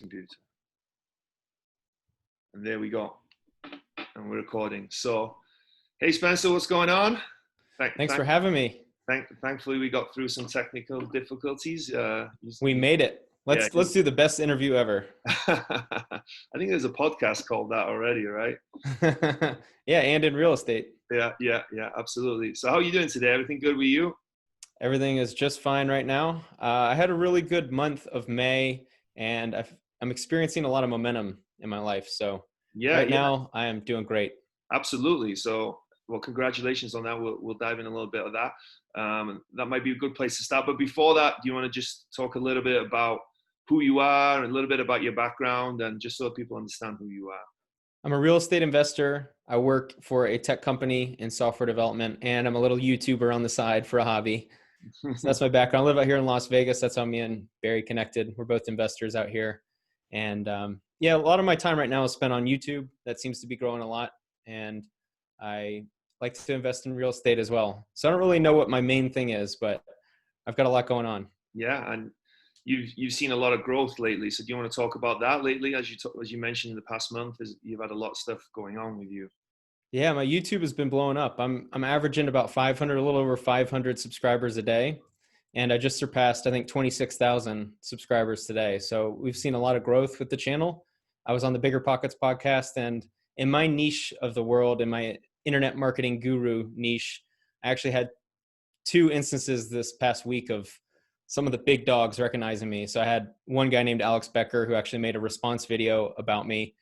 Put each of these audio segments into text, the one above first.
computer. And there we go. And we're recording. So, hey Spencer, what's going on? Thanks for having me. Thankfully, we got through some technical difficulties. We made it. Let's do the best interview ever. I think there's a podcast called that already, right? Yeah, and in real estate. Yeah, absolutely. So how are you doing today? Everything good with you? Everything is just fine right now. I had a really good month of May, and I'm experiencing a lot of momentum in my life. So now I am doing great. Absolutely. So, well, congratulations on that. We'll dive in a little bit of that. That might be a good place to start. But before that, do you want to just talk a little bit about who you are and a little bit about your background, and just so people understand who you are? I'm a real estate investor. I work for a tech company in software development, and I'm a little YouTuber on the side for a hobby. So that's my background. I live out here in Las Vegas. That's how me and Barry connected. We're both investors out here. And a lot of my time right now is spent on YouTube. That seems to be growing a lot. And I like to invest in real estate as well. So I don't really know what my main thing is, but I've got a lot going on. Yeah, and you've seen a lot of growth lately. So do you want to talk about that lately? As you mentioned in the past month, you've had a lot of stuff going on with you. Yeah, my YouTube has been blowing up. I'm averaging about 500, a little over 500 subscribers a day. And I just surpassed, I think, 26,000 subscribers today. So we've seen a lot of growth with the channel. I was on the Bigger Pockets podcast, and in my niche of the world, in my internet marketing guru niche, I actually had 2 instances this past week of some of the big dogs recognizing me. So I had one guy named Alex Becker who actually made a response video about me.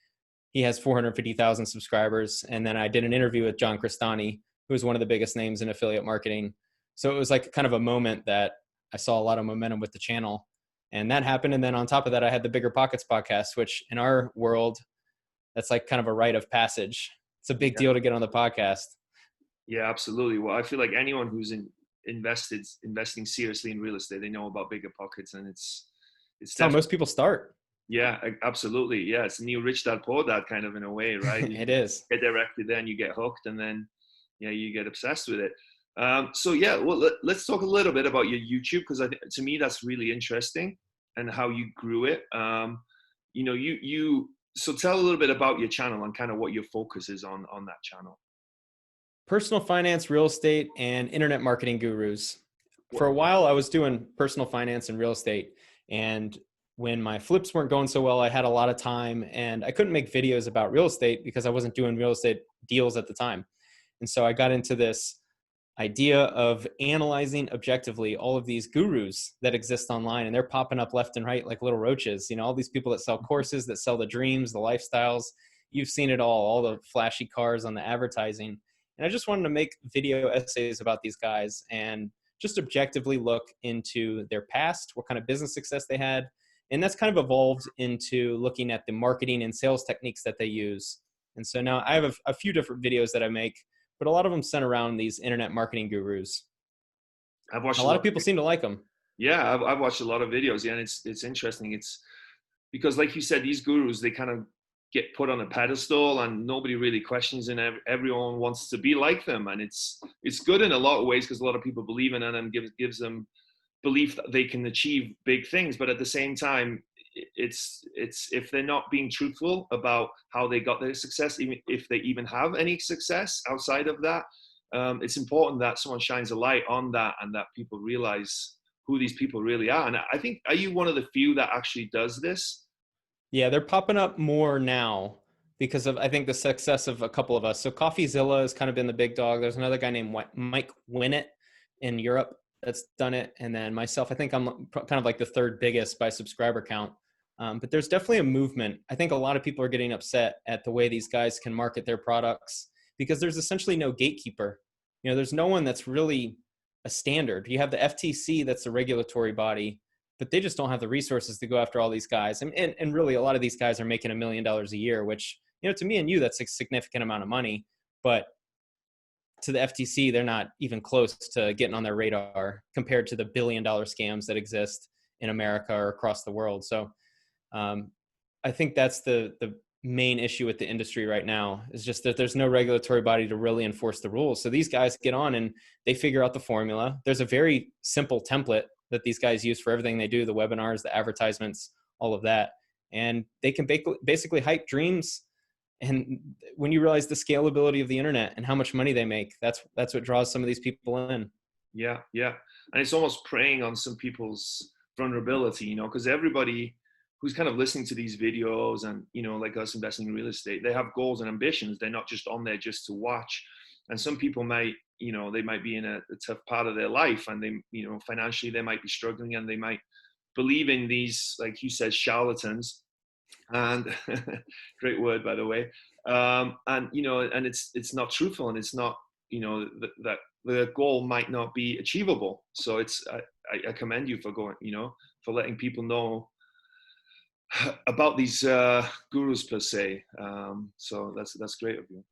He has 450,000 subscribers. And then I did an interview with John Crestani, who is one of the biggest names in affiliate marketing. So it was like kind of a moment that I saw a lot of momentum with the channel, and that happened. And then on top of that, I had the Bigger Pockets podcast, which in our world, that's like kind of a rite of passage. It's a big deal to get on the podcast. Yeah, absolutely. Well, I feel like anyone who's investing seriously in real estate, they know about Bigger Pockets, and it's how most people start. Yeah, absolutely. Yeah, it's a new Rich Dad Poor Dad kind of in a way, right? It is. Get directly there and you get hooked, and then you get obsessed with it. Let's talk a little bit about your YouTube, because to me that's really interesting, and how you grew it. So tell a little bit about your channel and kind of what your focus is on that channel. Personal finance, real estate, and internet marketing gurus. For a while, I was doing personal finance and real estate, and when my flips weren't going so well, I had a lot of time and I couldn't make videos about real estate because I wasn't doing real estate deals at the time. And so I got into this idea of analyzing objectively all of these gurus that exist online, and they're popping up left and right like little roaches. All these people that sell courses, that sell the dreams, the lifestyles. You've seen it all the flashy cars on the advertising. And I just wanted to make video essays about these guys and just objectively look into their past, what kind of business success they had. And that's kind of evolved into looking at the marketing and sales techniques that they use. And so now I have a few different videos that I make, but a lot of them center around these internet marketing gurus. I've watched a lot of people seem to like them. Yeah, I've watched a lot of videos. Yeah, and it's interesting. It's because, like you said, these gurus, they kind of get put on a pedestal and nobody really questions, and everyone wants to be like them. And it's good in a lot of ways, because a lot of people believe in it and gives them belief that they can achieve big things. But at the same time, it's if they're not being truthful about how they got their success, even if they even have any success outside of that, it's important that someone shines a light on that and that people realize who these people really are. And I think, are you one of the few that actually does this? Yeah, they're popping up more now because of, I think, the success of a couple of us. So CoffeeZilla has kind of been the big dog. There's another guy named Mike Winnett in Europe that's done it. And then myself, I think I'm kind of like the third biggest by subscriber count. But there's definitely a movement. I think a lot of people are getting upset at the way these guys can market their products, because there's essentially no gatekeeper. There's no one that's really a standard. You have the FTC, that's the regulatory body, but they just don't have the resources to go after all these guys. And really, a lot of these guys are making $1 million a year, which, to me and you, that's a significant amount of money. But to the FTC, they're not even close to getting on their radar compared to the $1 billion scams that exist in America or across the world. So I think that's the main issue with the industry right now, is just that there's no regulatory body to really enforce the rules. So these guys get on and they figure out the formula. There's a very simple template that these guys use for everything they do, the webinars, the advertisements, all of that. and they can basically hype dreams. And when you realize the scalability of the internet and how much money they make, that's what draws some of these people in. Yeah, yeah. And it's almost preying on some people's vulnerability, you know, because everybody who's kind of listening to these videos and, you know, like us investing in real estate, they have goals and ambitions. They're not just on there just to watch. And some people might, you know, they might be in a tough part of their life, and they, you know, financially they might be struggling, and they might believe in these, like you said, charlatans. And great word, by the way. And, you know, and it's not truthful, and it's not, you know, that the goal might not be achievable. So I commend you for going, you know, for letting people know about these gurus per se. So that's great of you.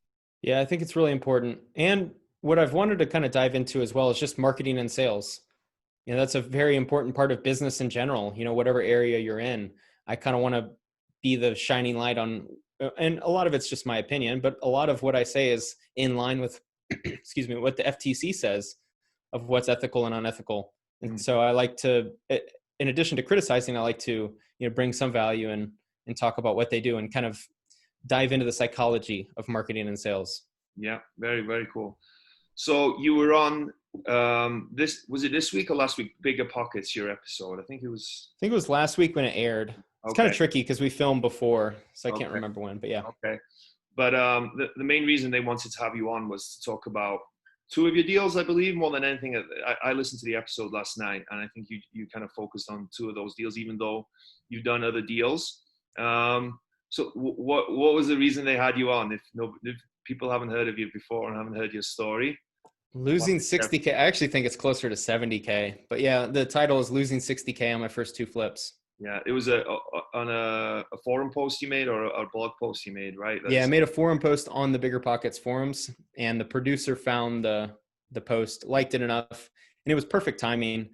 Yeah, I think it's really important. And what I've wanted to kind of dive into as well is just marketing and sales. You know, that's a very important part of business in general, you know, whatever area you're in. I kind of want to be the shining light on, and a lot of it's just my opinion, but a lot of what I say is in line with, excuse me, what the FTC says of what's ethical and unethical. And so I like to, in addition to criticizing, I like to, you know, bring some value and talk about what they do and kind of dive into the psychology of marketing and sales. Yeah, very, very cool. So you were on was it this week or last week? Bigger Pockets, your episode. I think it was last week when it aired. It's kind of tricky because we filmed before, so I can't remember when, but yeah. Okay. But the main reason they wanted to have you on was to talk about two of your deals, I believe, more than anything. I listened to the episode last night, and I think you kind of focused on two of those deals, even though you've done other deals. So what was the reason they had you on? If people haven't heard of you before and haven't heard your story. Losing 60K. I actually think it's closer to 70K, but yeah, the title is Losing 60K on my first two flips. Yeah, it was on a forum post you made, or a blog post you made, right? Yeah, I made a forum post on the Bigger Pockets forums, and the producer found the post, liked it enough, and it was perfect timing.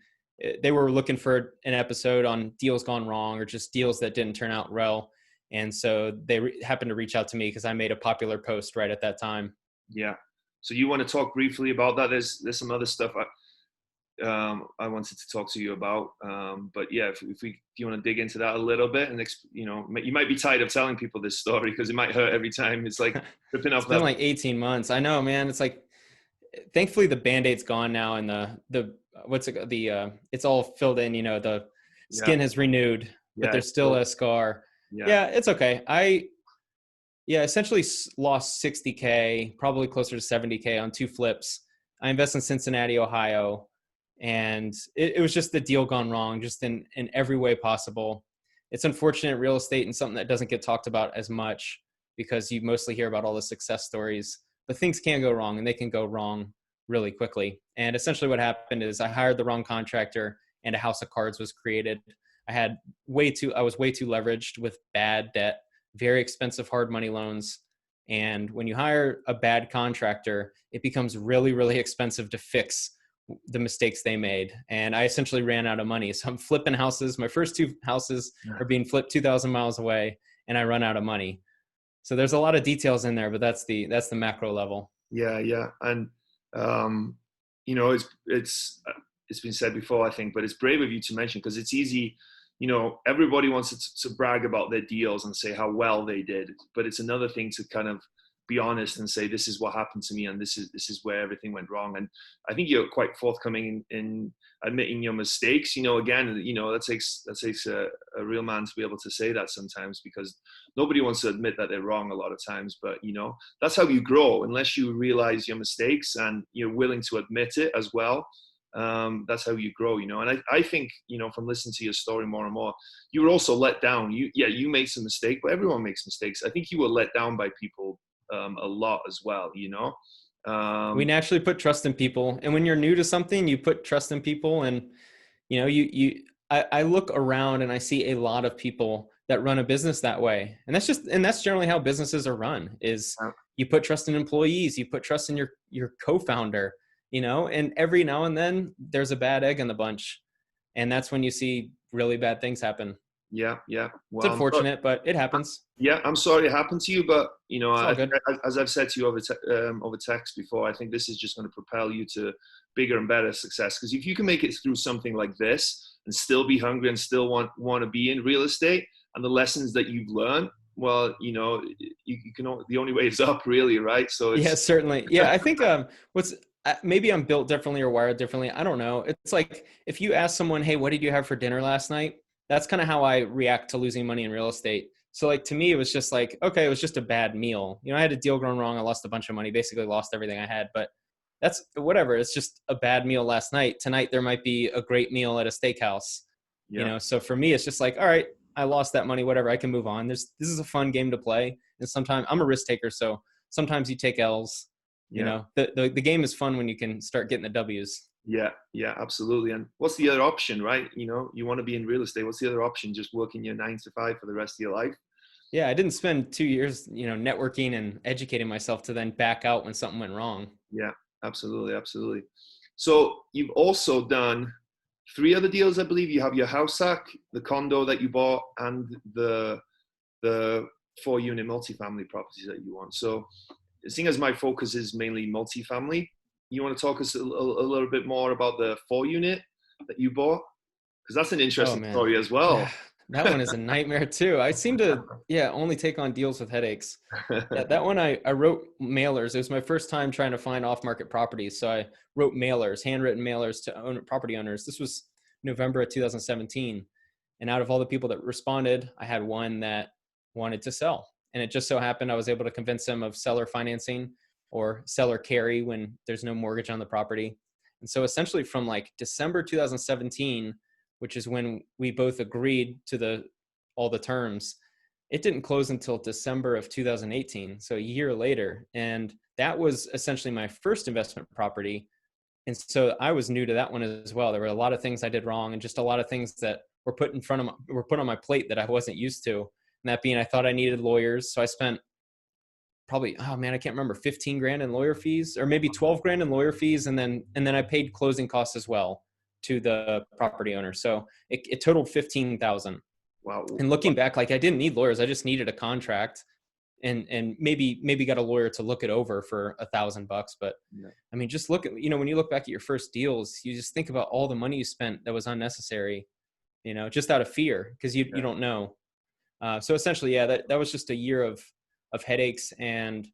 They were looking for an episode on deals gone wrong or just deals that didn't turn out well, and so they happened to reach out to me because I made a popular post right at that time. Yeah. So you want to talk briefly about that? There's some other stuff I wanted to talk to you about, but yeah, if do you want to dig into that a little bit, and you know, you might be tired of telling people this story because it might hurt every time. It's like ripping off. It's been like 18 months. I know, man. It's like, thankfully the Band-Aid's gone now, and it's all filled in. You know, the skin has renewed, but there's still a scar. Yeah, it's okay. I essentially lost 60K, probably closer to 70K on two flips. I invest in Cincinnati, Ohio. And it was just the deal gone wrong, just in every way possible. It's unfortunate, real estate, and something that doesn't get talked about as much because you mostly hear about all the success stories. But things can go wrong, and they can go wrong really quickly. And essentially what happened is I hired the wrong contractor, and a house of cards was created. I was way too leveraged with bad debt, very expensive hard money loans. And when you hire a bad contractor, it becomes really, really expensive to fix the mistakes they made. And I essentially ran out of money. So I'm flipping houses. My first two houses are being flipped 2,000 miles away, and I run out of money. So there's a lot of details in there, but that's the macro level. Yeah. Yeah. And, you know, it's been said before, I think, but it's brave of you to mention, because it's easy, you know, everybody wants to brag about their deals and say how well they did, but it's another thing to kind of be honest and say, this is what happened to me, and this is where everything went wrong. And I think you're quite forthcoming in admitting your mistakes. You know, again, you know, that takes a real man to be able to say that sometimes, because nobody wants to admit that they're wrong a lot of times. But, you know, that's how you grow, unless you realize your mistakes and you're willing to admit it as well. That's how you grow, you know. And I think, you know, from listening to your story more and more, you were also let down. You made some mistake, but everyone makes mistakes. I think you were let down by people a lot as well, you know. We naturally put trust in people, and when you're new to something, you put trust in people. And you know, I look around and I see a lot of people that run a business that way, and that's generally how businesses are run. Is you put trust in employees, you put trust in your co-founder, you know. And every now and then there's a bad egg in the bunch, and that's when you see really bad things happen. Yeah. Well, it's unfortunate, but it happens. Yeah, I'm sorry it happened to you, but you know, as I've said to you over text before, I think this is just going to propel you to bigger and better success. Because if you can make it through something like this and still be hungry and still want to be in real estate, and the lessons that you've learned, well, you can the only way is up, really, right? So Yeah, it's certainly. Yeah, I think what's maybe I'm built differently or wired differently. I don't know. It's like if you ask someone, "Hey, what did you have for dinner last night?" That's kind of how I react to losing money in real estate. So like to me, it was just like, okay, it was just a bad meal. I had a deal going wrong. I lost a bunch of money, basically lost everything I had. But that's whatever. It's just a bad meal last night. Tonight there might be a great meal at a steakhouse. yeah, So for me, it's just like, all right, I lost that money, whatever. I can move on. This is a fun game to play, and sometimes I'm a risk taker, so sometimes you take L's. yeah, The game is fun when you can start getting the W's. yeah, absolutely. And what's the other option, right? You want to be in real estate. What's the other option? Just working your 9 to 5 for the rest of your life? Yeah, I didn't spend 2 years, networking and educating myself to then back out when something went wrong. Yeah, absolutely, absolutely. So you've also done 3 other deals, I believe. You have your house hack, the condo that you bought, and the 4-unit multifamily properties that you want. So seeing as my focus is mainly multifamily, you want to talk us a little bit more about the 4-unit that you bought? Because that's an Oh interesting man. story as well. Yeah. That one is a nightmare too. I seem to, yeah, only take on deals with headaches. Yeah, that one I wrote mailers. It was my first time trying to find off-market properties. So I wrote mailers, handwritten mailers to property owners. This was November of 2017. And out of all the people that responded, I had one that wanted to sell. And it just so happened I was able to convince them of seller financing or seller carry when there's no mortgage on the property. And so essentially from like December 2017, which is when we both agreed to all the terms, it didn't close until December of 2018, so a year later. And that was essentially my first investment property. And so I was new to that one as well. There were a lot of things I did wrong and just a lot of things that were put on my plate that I wasn't used to. And that being, I thought I needed lawyers. So I spent probably, oh man, I can't remember, 15 grand in lawyer fees or maybe 12 grand in lawyer fees. And then I paid closing costs as well to the property owner. So it totaled 15,000. Wow. And looking back, like I didn't need lawyers. I just needed a contract and maybe got a lawyer to look it over for $1,000. But Yeah. I mean, just look at, when you look back at your first deals, you just think about all the money you spent that was unnecessary, just out of fear because you don't know. So essentially, yeah, that was just a year of headaches. And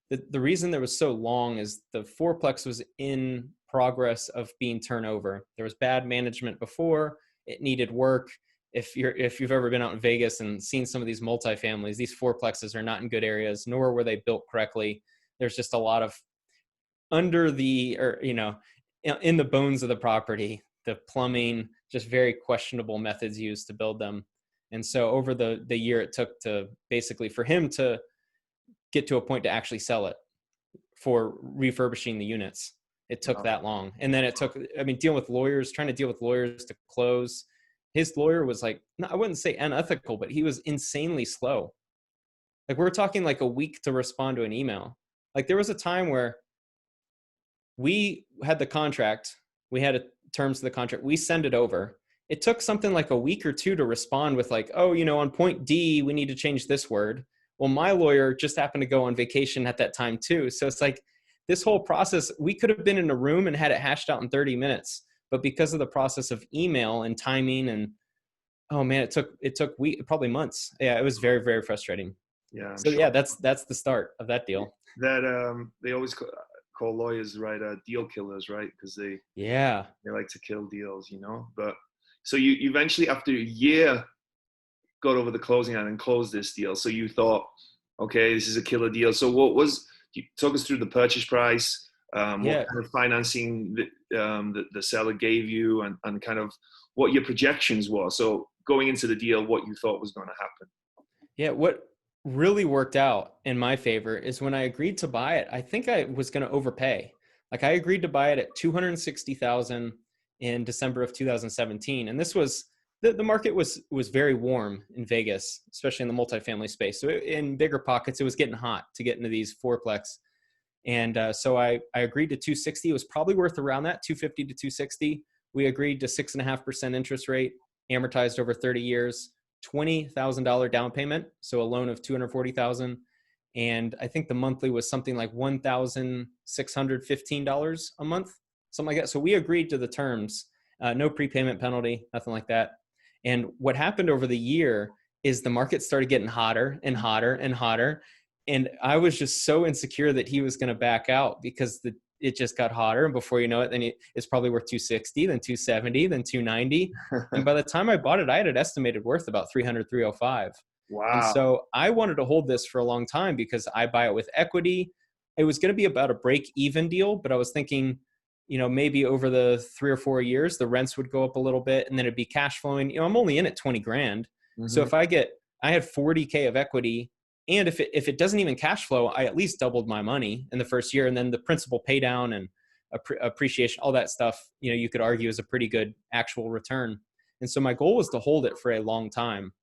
the reason there was so long is the fourplex was in progress of being turned over. There was bad management before, it needed work. If you've ever been out in Vegas and seen some of these multifamilies, these fourplexes are not in good areas, nor were they built correctly. There's just a lot of in the bones of the property, the plumbing, just very questionable methods used to build them. And so over the year it took to basically for him to get to a point to actually sell it for refurbishing the units. It took that long. And then trying to deal with lawyers to close. His lawyer was like, no, I wouldn't say unethical, but he was insanely slow. Like we're talking like a week to respond to an email. Like there was a time where we had the contract, we had terms of the contract, we send it over. It took something like a week or two to respond with like, oh, on point D, we need to change this word. Well, my lawyer just happened to go on vacation at that time too. So it's like this whole process, we could have been in a room and had it hashed out in 30 minutes. But because of the process of email and timing and, oh man, it took probably months. Yeah, it was very, very frustrating. Yeah. I'm So sure. Yeah, that's the start of that deal. That they always call lawyers, right, deal killers, right? Because they like to kill deals, But so you eventually, after a year, got over the closing line and closed this deal. So you thought, okay, this is a killer deal. So you talk us through the purchase price, what kind of financing the seller gave you, and kind of what your projections were. So going into the deal, what you thought was going to happen. Yeah, what really worked out in my favor is when I agreed to buy it, I think I was going to overpay. Like I agreed to buy it at $260,000 in December of 2017. And this was, the market was very warm in Vegas, especially in the multifamily space. So in bigger pockets, it was getting hot to get into these fourplex. And so I agreed to 260. It was probably worth around that, 250 to 260. We agreed to 6.5% interest rate, amortized over 30 years, $20,000 down payment. So a loan of $240,000. And I think the monthly was something like $1,615 a month, something like that. So we agreed to the terms, no prepayment penalty, nothing like that. And what happened over the year is the market started getting hotter and hotter and hotter. And I was just so insecure that he was going to back out because it just got hotter. And before you know it, then it's probably worth 260, then 270, then 290. And by the time I bought it, I had it estimated worth about 300, 305. And Wow. so I wanted to hold this for a long time because I buy it with equity. It was going to be about a break even deal, but I was thinking, maybe over the 3 or 4 years, the rents would go up a little bit and then it'd be cash flowing. I'm only in at 20 grand. So if I had 40K of equity, and if it doesn't even cash flow, I at least doubled my money in the first year. And then the principal pay down and appreciation, all that stuff, you could argue is a pretty good actual return. And so my goal was to hold it for a long time.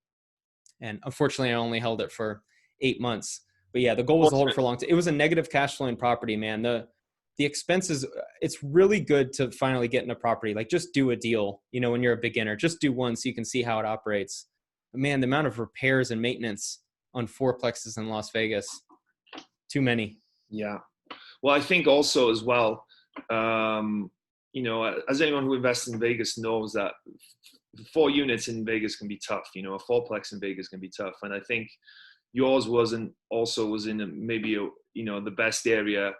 And unfortunately, I only held it for 8 months. But yeah, the goal was to hold it for a long time. It was a negative cash flowing property, man. The expenses, it's really good to finally get in a property. Like just do a deal, when you're a beginner, just do one so you can see how it operates. But man, the amount of repairs and maintenance on fourplexes in Las Vegas, too many. Yeah. Well, I think also as well, as anyone who invests in Vegas knows that 4 units in Vegas can be tough. A fourplex in Vegas can be tough. And I think yours was in maybe the best area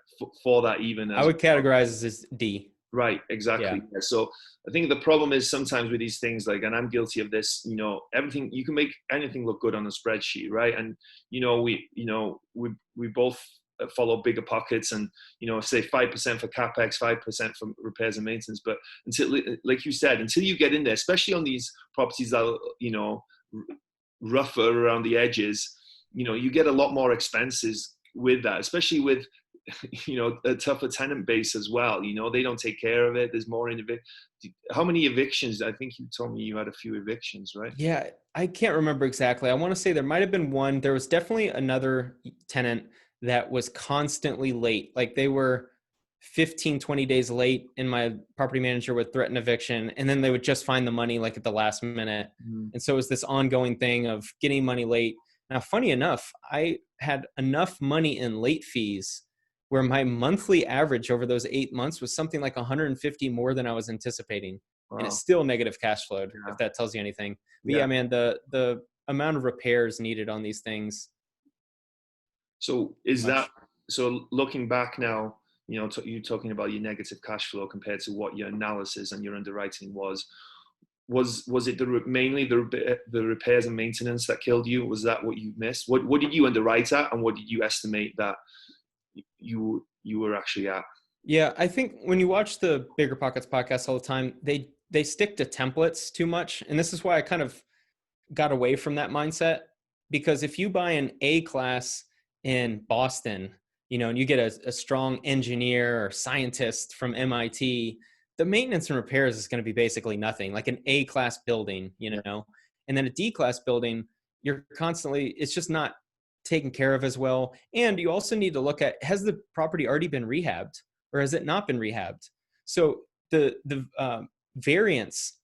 for that even. I would categorize as D. Right, exactly. Yeah. So I think the problem is sometimes with these things, like, and I'm guilty of this, everything, you can make anything look good on a spreadsheet, right? And, we both follow bigger pockets and, say 5% for CapEx, 5% for repairs and maintenance. But until, like you said, until you get in there, especially on these properties that are, rougher around the edges, you get a lot more expenses with that, especially with, a tougher tenant base as well. They don't take care of it. There's more how many evictions? I think you told me you had a few evictions, right? Yeah, I can't remember exactly. I want to say there might have been one. There was definitely another tenant that was constantly late. Like they were 15, 20 days late, and my property manager would threaten eviction, and then they would just find the money like at the last minute. And so it was this ongoing thing of getting money late. Now, funny enough, I had enough money in late fees where my monthly average over those 8 months was something like 150 more than I was anticipating. Wow. And it's still negative cash flowed, if that tells you anything. But yeah, man, the amount of repairs needed on these things. So so looking back now, you talking about your negative cash flow compared to what your analysis and your underwriting was it mainly the repairs and maintenance that killed you? Was that what you missed? What did you underwrite at, and what did you estimate that you were actually at? Yeah, I think when you watch the Bigger Pockets podcast all the time, they stick to templates too much. And this is why I kind of got away from that mindset, because if you buy an A class in Boston, and you get a strong engineer or scientist from MIT, the maintenance and repairs is going to be basically nothing, like an A class building, and then a D class building, it's just not taken care of as well. And you also need to look at, has the property already been rehabbed or has it not been rehabbed? So the variance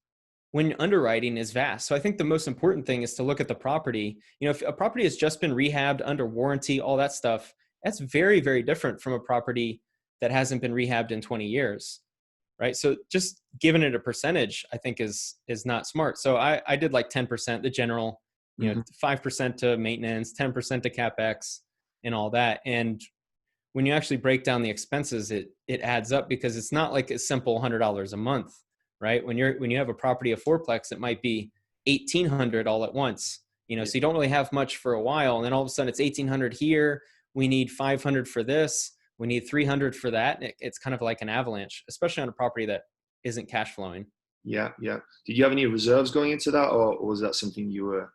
when underwriting is vast. So I think the most important thing is to look at the property. If a property has just been rehabbed under warranty, all that stuff, that's very, very different from a property that hasn't been rehabbed in 20 years. Right. So just giving it a percentage, I think is not smart. So I did like 10%, the general, 5% to maintenance, 10% to CapEx and all that. And when you actually break down the expenses, it adds up, because it's not like a simple $100 a month, right? When you have a property, a fourplex, it might be $1,800 all at once, so you don't really have much for a while. And then all of a sudden it's $1,800 here. We need $500 for this. We need $300 for that. It's kind of like an avalanche, especially on a property that isn't cash flowing. Yeah. Did you have any reserves going into that, or was that something you were?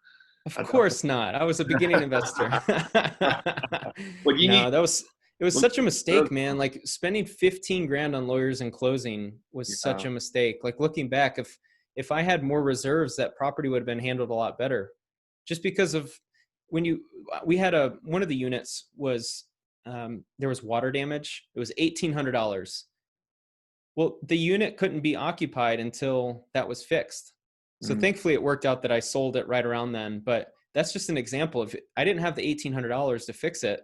Of course not. I was a beginning investor. It was such a mistake, man. Like spending 15 grand on lawyers and closing was such a mistake. Like looking back, if I had more reserves, that property would have been handled a lot better. Just because of we had one of the units was, there was water damage. It was $1,800. Well, the unit couldn't be occupied until that was fixed. So thankfully it worked out that I sold it right around then. But that's just an example of, I didn't have the $1,800 to fix it,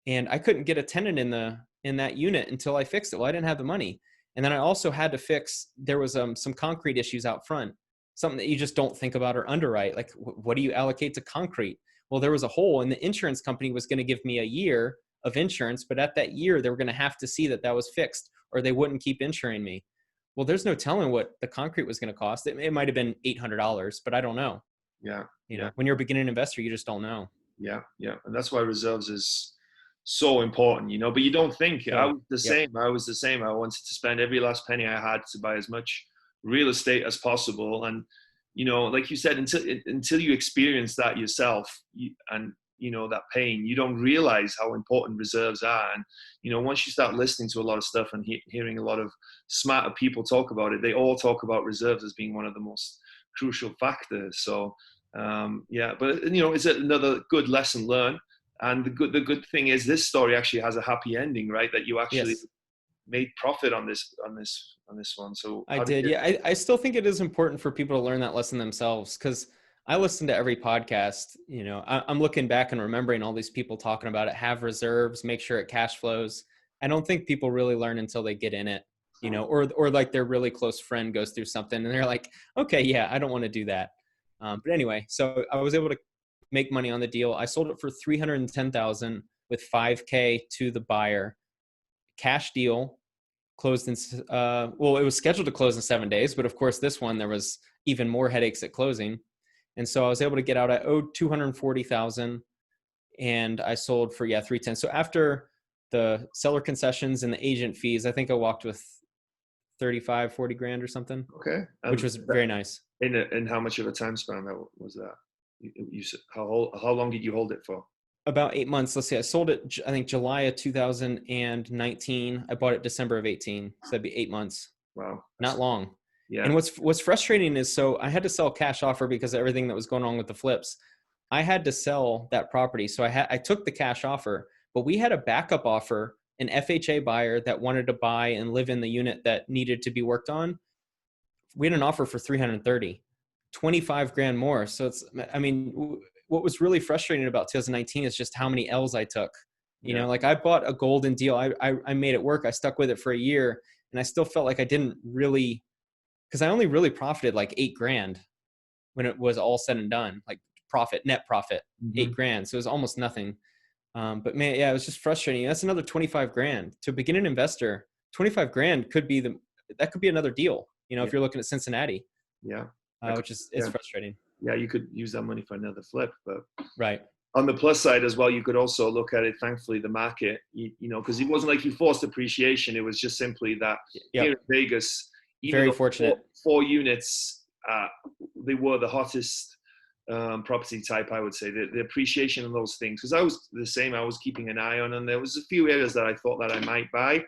and I couldn't get a tenant in that unit until I fixed it. Well, I didn't have the money. And then I also had to fix, there was some concrete issues out front. something that you just don't think about or underwrite. Like, what do you allocate to concrete? Well, there was a hole, and the insurance company was going to give me a year of insurance, but at that year, they were going to have to see that that was fixed, or they wouldn't keep insuring me. Well, there's no telling what the concrete was going to cost. It might have been $800, but I don't know. Yeah. You know, when you're a beginning investor, you just don't know. Yeah. Yeah. And that's why reserves is so important, you know, but you don't think. I was the same. I was the same. I wanted to spend every last penny I had to buy as much real estate as possible. And, you know, like you said, until you experience that yourself, and, you know, that pain, you don't realize how important reserves are. And, you know, once you start listening to a lot of stuff and hearing a lot of smarter people talk about it, they all talk about reserves as being one of the most crucial factors. So, yeah, but, you know, it's another good lesson learned. And the good thing is this story actually has a happy ending, right? That you actually made profit on this one. So I did. Yeah. I still think it is important for people to learn that lesson themselves, because I listen to every podcast. You know, I'm looking back and remembering all these people talking about it, have reserves, make sure it cash flows. I don't think people really learn until they get in it, you know, or like their really close friend goes through something and they're like, okay, yeah, I don't want to do that. But anyway, so I was able to make money on the deal. I sold it for $310,000 with $5,000 to the buyer. Cash deal, closed in, well, it was scheduled to close in 7 days, but of course this one, there was even more headaches at closing. And so I was able to get out. I owed $240,000 and I sold for, $310,000. So after the seller concessions and the agent fees, I think I walked with 35, 40 grand or something. Okay. Which was very nice. And how much of a time span was that? You how long did you hold it for? About 8 months. Let's see. I sold it, I think, July of 2019. I bought it December of 18. So that'd be 8 months. Wow. Not long. Yeah. And what's frustrating is, so I had to sell cash offer because of everything that was going on with the flips. I had to sell that property. So I took the cash offer, but we had a backup offer, an FHA buyer that wanted to buy and live in the unit that needed to be worked on. We had an offer for 330, 25 grand more. So it's, I mean, what was really frustrating about 2019 is just how many L's I took. You know, like I bought a golden deal. I made it work. I stuck with it for a year and I still felt like I didn't really, because I only really profited like 8 grand when it was all said and done, like net profit, 8 grand. So it was almost nothing. But man, yeah, it was just frustrating. That's another 25 grand to a beginning investor. 25 grand could be that could be another deal, you know, if you're looking at Cincinnati. Yeah. Which is, it's frustrating. Yeah. You could use that money for another flip, but right. On the plus side as well, you could also look at it, thankfully, the market, you know, because it wasn't like you forced appreciation. It was just simply that here in Vegas, even very fortunate. Four units, they were the hottest property type, I would say. The appreciation of those things, because I was the same, I was keeping an eye on, and there was a few areas that I thought that I might buy,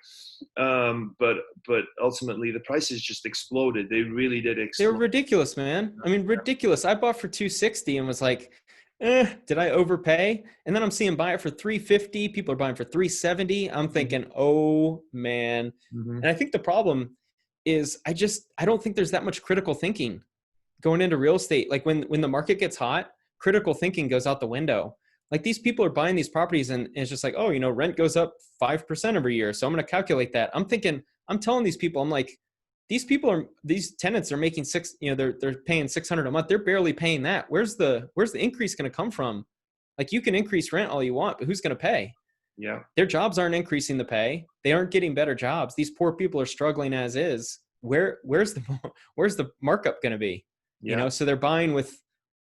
but ultimately the prices just exploded. They really did explode. They were ridiculous, man. I mean, ridiculous. I bought for 260 and was like, did I overpay? And then I'm seeing buy it for 350. People are buying for 370. I'm thinking, oh man. And I think the problem is I don't think there's that much critical thinking going into real estate. Like when the market gets hot, critical thinking goes out the window. Like these people are buying these properties and it's just like, oh, you know, rent goes up 5% every year. So I'm going to calculate that. I'm telling these people, I'm like, these tenants are making they're paying $600 a month. They're barely paying that. Where's the increase going to come from? Like you can increase rent all you want, but who's going to pay? Yeah. Their jobs aren't increasing the pay. They aren't getting better jobs. These poor people are struggling as is. Where's the markup going to be? Yeah. You know, so they're buying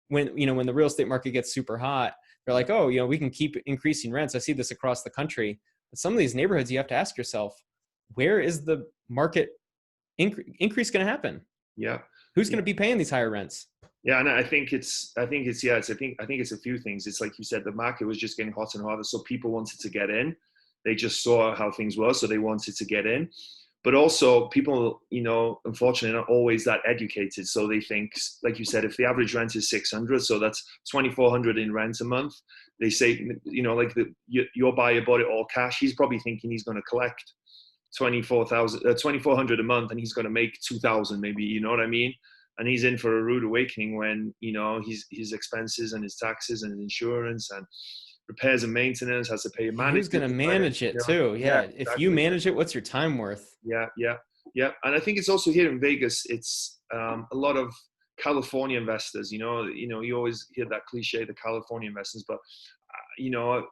when the real estate market gets super hot, they're like, oh, you know, we can keep increasing rents. I see this across the country. But some of these neighborhoods, you have to ask yourself, where is the market increase going to happen? Yeah. Who's going to be paying these higher rents? Yeah. And I think it's a few things. It's like you said, the market was just getting hotter and hotter. So people wanted to get in. They just saw how things were. So they wanted to get in. But also people, you know, unfortunately not always that educated. So they think, like you said, if the average rent is 600, so that's 2,400 in rent a month. They say, you know, like your buyer bought it all cash. He's probably thinking he's going to collect 2,400 a month and he's going to make 2,000 maybe, you know what I mean? And he's in for a rude awakening when, you know, his expenses and his taxes and his insurance and repairs and maintenance has to pay a manager. Who's going to manage it too? Yeah. Exactly. If you manage it, what's your time worth? Yeah. And I think it's also here in Vegas, it's a lot of California investors, you always hear that cliche, the California investors, but you know,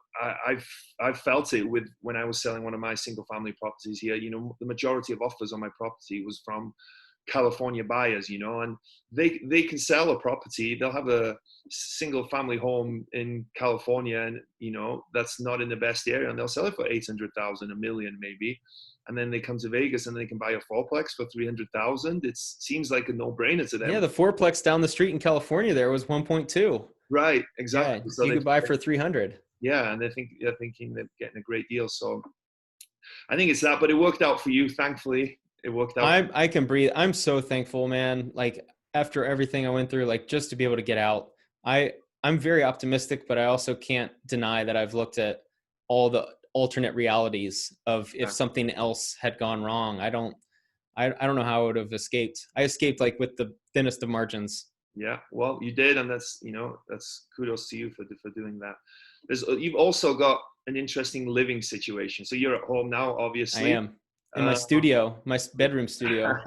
I've felt it with when I was selling one of my single family properties here. The majority of offers on my property was from California buyers, and they can sell a property. They'll have a single family home in California, and that's not in the best area, and they'll sell it for 800,000, $1 million maybe. And then they come to Vegas and they can buy a fourplex for 300,000. It seems like a no-brainer to them. Yeah, the fourplex down the street in California there was 1.2. Right, exactly. Yeah, so you could buy for 300. Yeah, and they're thinking they're getting a great deal. So I think it's that, but it worked out for you. Thankfully, it worked out. I can breathe. I'm so thankful, man. Like after everything I went through, like just to be able to get out, I'm very optimistic, but I also can't deny that I've looked at all the alternate realities of if something else had gone wrong. I don't know how I would have escaped. I escaped like with the thinnest of margins. Yeah, well, you did, and that's kudos to you for doing that. You've also got an interesting living situation. So you're at home now, obviously. I am in my studio, my bedroom studio.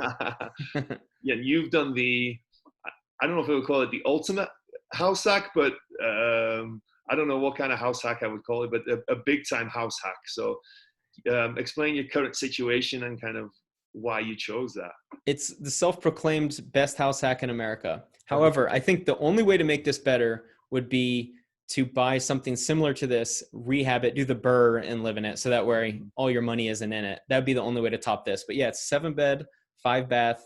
Yeah, you've done I don't know if I would call it the ultimate house hack, but I don't know what kind of house hack I would call it, but a big time house hack. So explain your current situation and kind of why you chose that. It's the self-proclaimed best house hack in America. However, I think the only way to make this better would be to buy something similar to this, rehab it, do the burr, and live in it. So that way all your money isn't in it. That'd be the only way to top this. But yeah, it's 7-bed, 5-bath,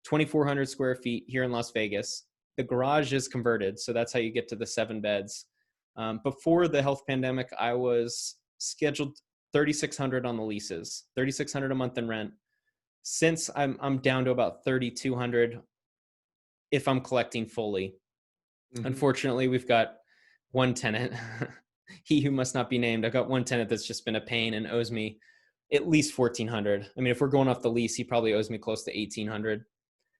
2,400 square feet here in Las Vegas. The garage is converted, so that's how you get to the 7 beds. Before the health pandemic, I was scheduled $3,600 on the leases, $3,600 a month in rent. Since I'm down to about $3,200 if I'm collecting fully. Mm-hmm. Unfortunately, we've got one tenant, he who must not be named. I've got one tenant that's just been a pain and owes me at least $1,400. I mean, if we're going off the lease, he probably owes me close to $1,800.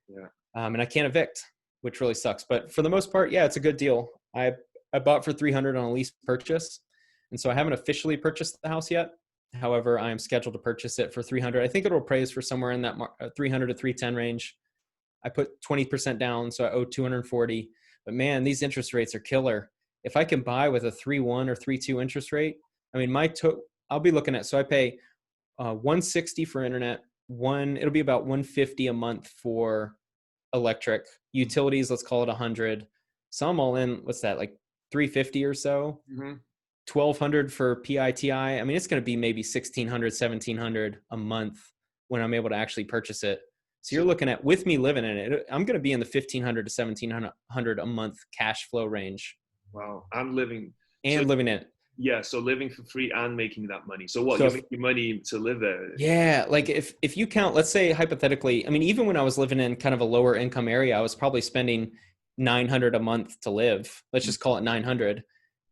Yeah. And I can't evict, which really sucks. But for the most part, yeah, it's a good deal. I bought for $300 on a lease purchase. And so I haven't officially purchased the house yet. However, I am scheduled to purchase it for $300. I think it'll appraise for somewhere in that $300 to $310 range. I put 20% down, so I owe $240. But man, these interest rates are killer. If I can buy with a 3.1 or 3.2 interest rate, I mean, I'll be looking at, so I pay $160 for internet. It'll be about $150 a month for electric. Utilities, let's call it $100. So I'm all in, what's that, like $350 or so? Mm-hmm. $1,200 for PITI. I mean, it's going to be maybe $1,600, $1,700 a month when I'm able to actually purchase it. So you're looking at, with me living in it, I'm going to be in the $1,500 to $1,700 a month cash flow range. Wow. I'm living in it. Yeah. So living for free and making that money. So what, you're making money to live there? Yeah. Like if you count, let's say hypothetically, I mean, even when I was living in kind of a lower income area, I was probably spending $900 a month to live. Let's just call it $900.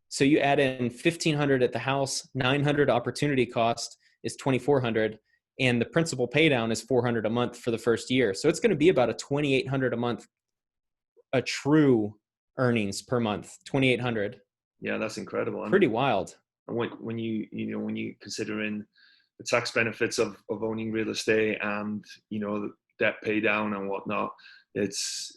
So you add in $1,500 at the house, $900 opportunity cost is $2,400, and the principal pay down is $400 a month for the first year. So it's going to be about a $2,800 a month, a true earnings per month, $2,800. Yeah, that's incredible. Pretty wild. When you consider in the tax benefits of owning real estate and the debt pay down and whatnot, it's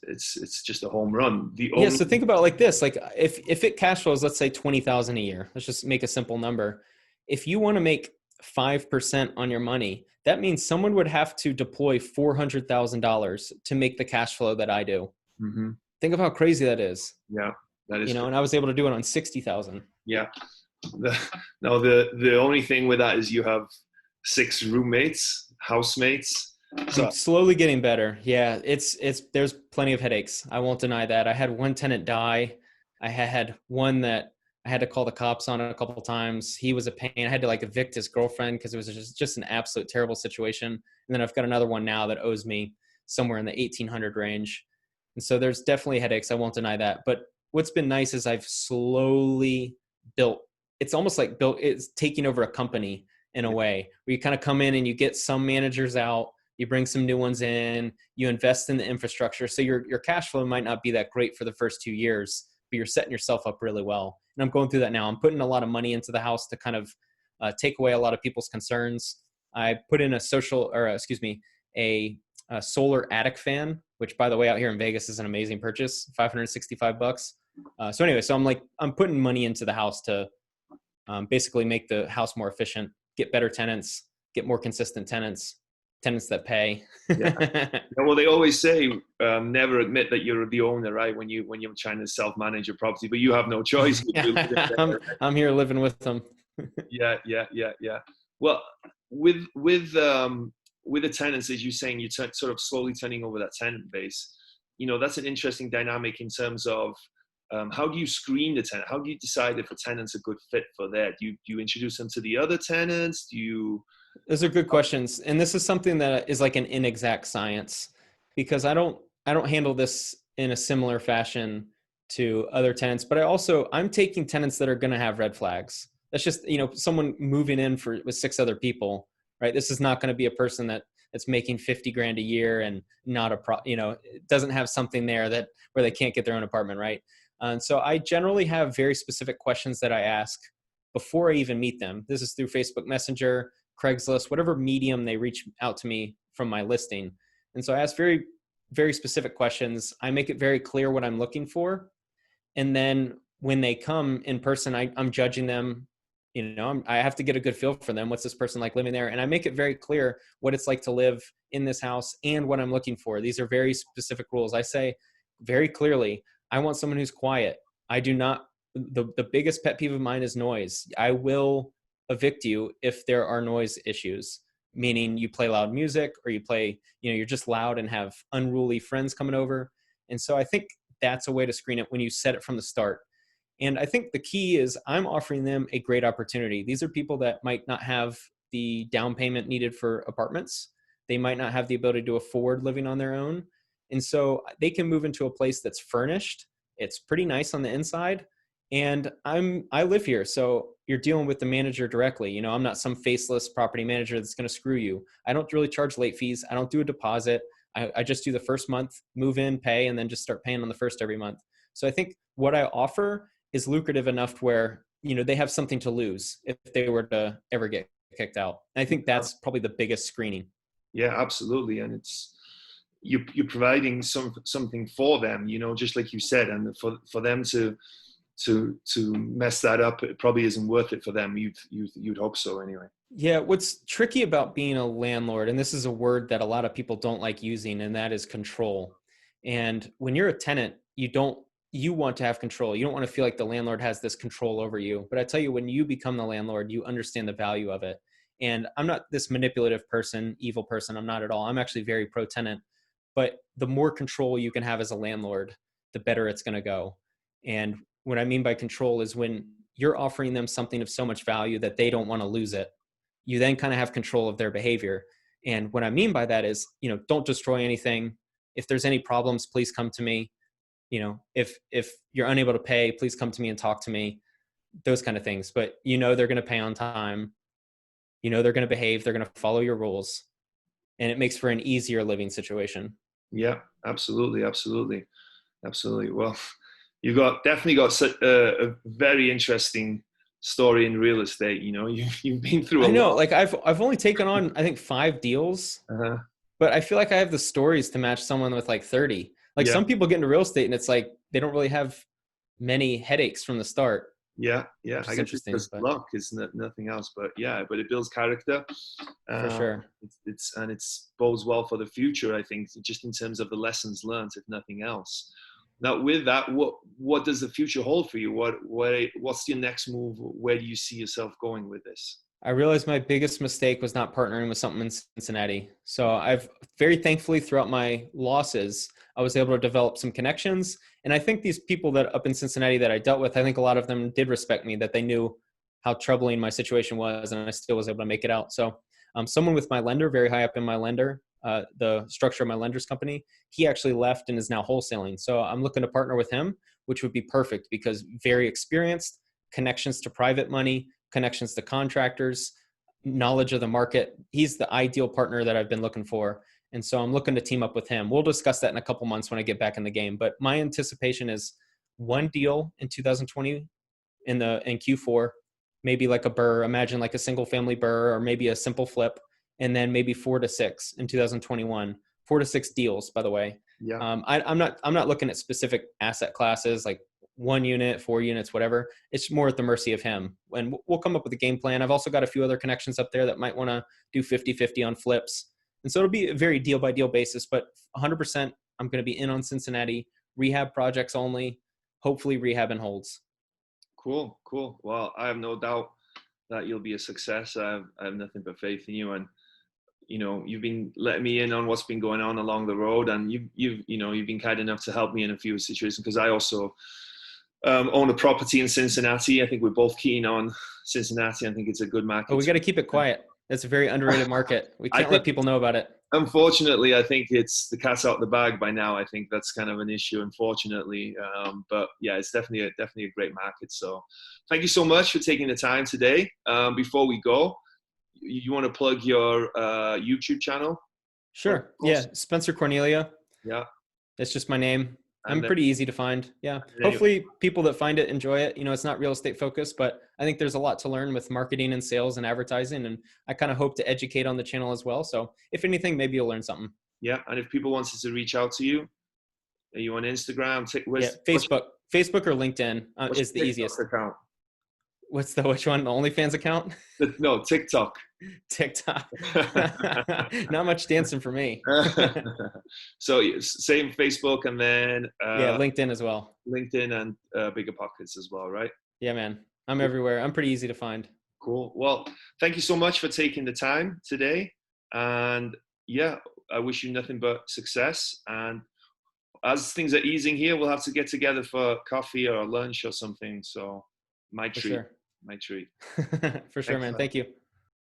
just a home run. So think about it like this: like if it cash flows, let's say $20,000 a year. Let's just make a simple number. If you want to make 5% on your money, that means someone would have to deploy $400,000 to make the cash flow that I do. Mm-hmm. Think of how crazy that is. Yeah, that is. And I was able to do it on 60,000. Yeah. The only thing with that is you have 6 roommates, housemates. So I'm slowly getting better. Yeah, there's plenty of headaches. I won't deny that. I had one tenant die. I had one that I had to call the cops on a couple of times. He was a pain. I had to evict his girlfriend because it was just an absolute terrible situation. And then I've got another one now that owes me somewhere in the 1,800 range. And so there's definitely headaches. I won't deny that. But what's been nice is I've slowly built. It's almost like it's taking over a company in a way where you kind of come in and you get some managers out. You bring some new ones in, you invest in the infrastructure. So your cash flow might not be that great for the first 2 years, but you're setting yourself up really well. And I'm going through that now. I'm putting a lot of money into the house to kind of take away a lot of people's concerns. I put in a solar attic fan, which by the way, out here in Vegas is an amazing purchase, $565. So anyway, so I'm putting money into the house to basically make the house more efficient, get better tenants, get more consistent tenants that pay. Yeah. Well, they always say never admit that you're the owner, right? When you're trying to self-manage your property, but you have no choice. I'm here living with them. Yeah. Well, with the tenants, as you're saying, you're sort of slowly turning over that tenant base. That's an interesting dynamic in terms of how do you screen the tenant? How do you decide if a tenant's a good fit for that? Do you introduce them to the other tenants? Those are good questions. And this is something that is like an inexact science, because I don't handle this in a similar fashion to other tenants, but I'm taking tenants that are going to have red flags. That's just, someone moving in with 6 other people, right? This is not going to be a person that's making 50 grand a year and not it doesn't have something there where they can't get their own apartment, right? And so I generally have very specific questions that I ask before I even meet them. This is through Facebook Messenger, Craigslist, whatever medium they reach out to me from my listing. And so I ask very, very specific questions. I make it very clear what I'm looking for. And then when they come in person, I'm judging them. I have to get a good feel for them. What's this person like living there? And I make it very clear what it's like to live in this house and what I'm looking for. These are very specific rules. I say very clearly, I want someone who's quiet. I do not, the biggest pet peeve of mine is noise. I will evict you if there are noise issues, meaning you play loud music or you play, you're just loud and have unruly friends coming over. And so I think that's a way to screen it when you set it from the start. And I think the key is I'm offering them a great opportunity. These are people that might not have the down payment needed for apartments. They might not have the ability to afford living on their own. And so they can move into a place that's furnished. It's pretty nice on the inside. And I live here. So you're dealing with the manager directly. I'm not some faceless property manager that's going to screw you. I don't really charge late fees. I don't do a deposit. I just do the first month, move in, pay, and then just start paying on the first every month. So I think what I offer is lucrative enough where, they have something to lose if they were to ever get kicked out. And I think that's probably the biggest screening. Yeah, absolutely. And you're providing something for them, just like you said, and for them to mess that up, it probably isn't worth it for them. You'd hope so anyway. Yeah. What's tricky about being a landlord, and this is a word that a lot of people don't like using, and that is control. And when you're a tenant, you want to have control. You don't want to feel like the landlord has this control over you. But I tell you, when you become the landlord, you understand the value of it. And I'm not this manipulative person, evil person. I'm not at all. I'm actually very pro-tenant. But the more control you can have as a landlord, the better it's going to go. And what I mean by control is when you're offering them something of so much value that they don't want to lose it, you then kind of have control of their behavior. And what I mean by that is, don't destroy anything. If there's any problems, please come to me. If you're unable to pay, please come to me and talk to me, those kind of things. But they're going to pay on time. They're going to behave. They're going to follow your rules. And it makes for an easier living situation. Yeah, absolutely. Well, you've definitely got such a very interesting story in real estate. You've been through. I know, like I've only taken on, I think 5 deals, but I feel like I have the stories to match someone with like 30. Like some people get into real estate and it's like they don't really have many headaches from the start. Yeah. I guess it's just luck, is nothing else. But it builds character. For sure. It's bodes well for the future, I think, just in terms of the lessons learned, if nothing else. Now, with that, what does the future hold for you? What's your next move? Where do you see yourself going with this? I realized my biggest mistake was not partnering with something in Cincinnati. So I've very thankfully throughout my losses, I was able to develop some connections. And I think these people that up in Cincinnati that I dealt with, I think a lot of them did respect me, that they knew how troubling my situation was, and I still was able to make it out. So someone with my lender, very high up in my lender, the structure of my lender's company, he actually left and is now wholesaling. So I'm looking to partner with him, which would be perfect because very experienced, connections to private money, connections to contractors, knowledge of the market. He's the ideal partner that I've been looking for. And so I'm looking to team up with him. We'll discuss that in a couple months when I get back in the game. But my anticipation is one deal in 2020 in Q4, maybe like a BRRRR, imagine like a single family BRRRR or maybe a simple flip, and then maybe 4 to 6 in 2021. 4 to 6 deals, by the way. Yeah. I'm not looking at specific asset classes like 1 unit, 4 units, whatever. It's more at the mercy of him. And we'll come up with a game plan. I've also got a few other connections up there that might want to do 50-50 on flips. And so it'll be a very deal by deal basis, but 100% I'm going to be in on Cincinnati, rehab projects only, hopefully rehab and holds. Cool. Well, I have no doubt that you'll be a success. I have nothing but faith in you, and you've been letting me in on what's been going on along the road, and you've been kind enough to help me in a few situations, because I also own a property in Cincinnati. I think we're both keen on Cincinnati. I think it's a good market. Oh, we got to keep it quiet. It's a very underrated market. We can't let people know about it. Unfortunately, I think it's the cat's out of the bag by now. I think that's kind of an issue, unfortunately. But yeah, it's definitely a great market. So thank you so much for taking the time today. Before we go, you want to plug your YouTube channel? Sure. Yeah. Spencer Cornelia. Yeah. It's just my name. I'm pretty easy to find. Yeah. Hopefully people that find it enjoy it. It's not real estate focused, but I think there's a lot to learn with marketing and sales and advertising. And I kind of hope to educate on the channel as well. So if anything, maybe you'll learn something. Yeah. And if people wanted to reach out to you, are you on Instagram? Facebook or LinkedIn is the easiest. Account? Which one? The OnlyFans account? No, TikTok. TikTok. Not much dancing for me. So same Facebook, and then LinkedIn as well. LinkedIn and Bigger Pockets as well, right? Yeah, man. I'm everywhere. I'm pretty easy to find. Cool. Well, thank you so much for taking the time today. And yeah, I wish you nothing but success. And as things are easing here, we'll have to get together for coffee or lunch or something. So my treat. For sure, man. Thank you.